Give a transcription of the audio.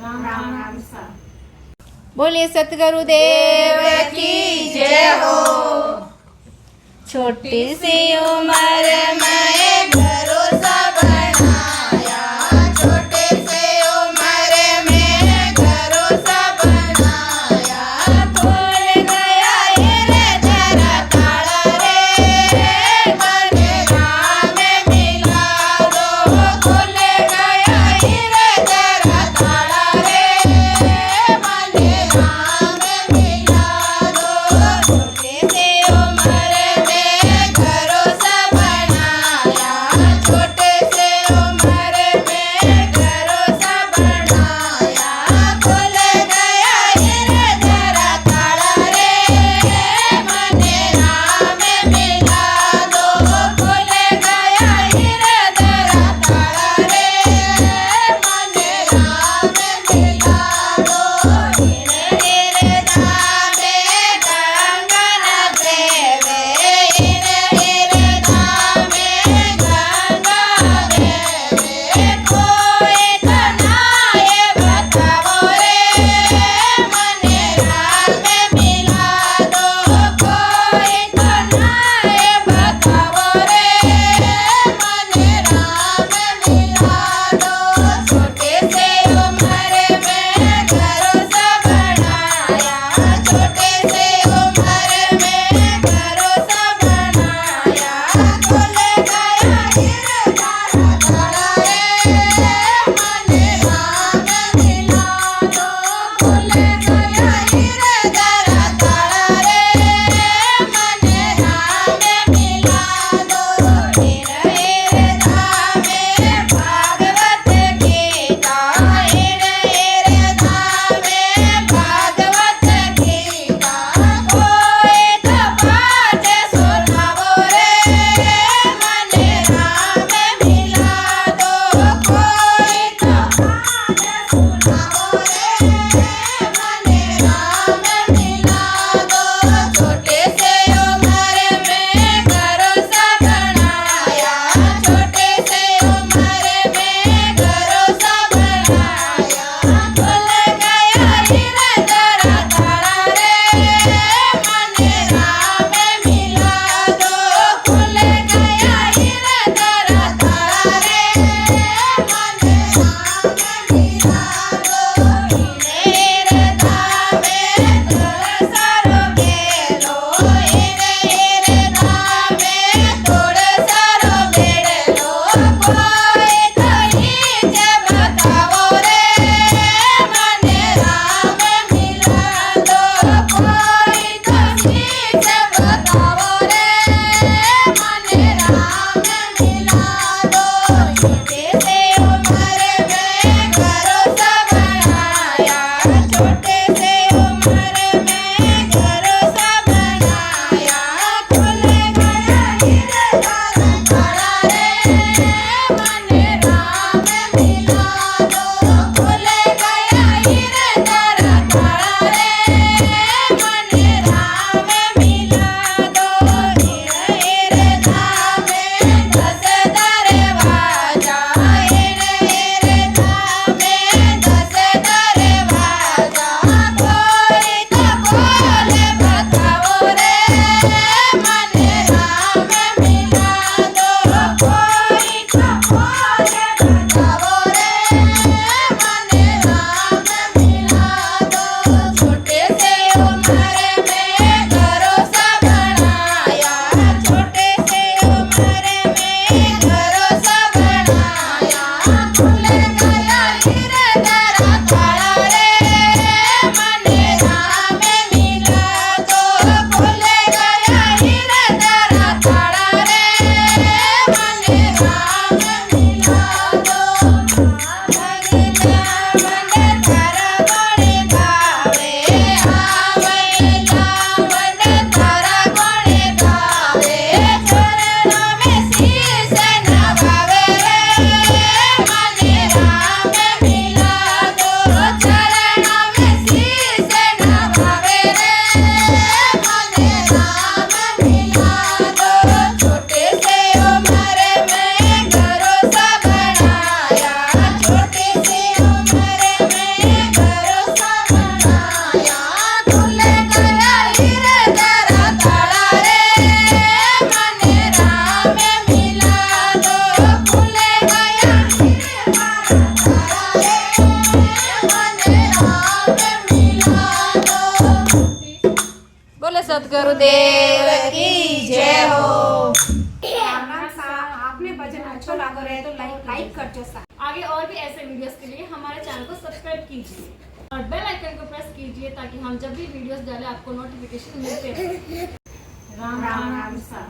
राम राम सा। बोलिए सतगुरुदेव की जय हो। छोटी सी उम्र में भरोसा बनाया, छोटे से उम्र में भरोसा बनाया। भूल गया रे तेरा ताला रे, बनेगा में मिला दो। भूल गया रे तेरा ताला रे, बनेगा में मिला दो। छोटे से उम्र में भरोसा बनाया, सतगुरुदेव की जय हो। आपने भजन अच्छा लगा रहे तो लाइक कर दो। आगे और भी ऐसे वीडियोस के लिए हमारे चैनल को सब्सक्राइब कीजिए और बेल आइकन को प्रेस कीजिए ताकि हम जब भी वीडियोस डालें आपको नोटिफिकेशन मिलते रहे। राम राम राम सा।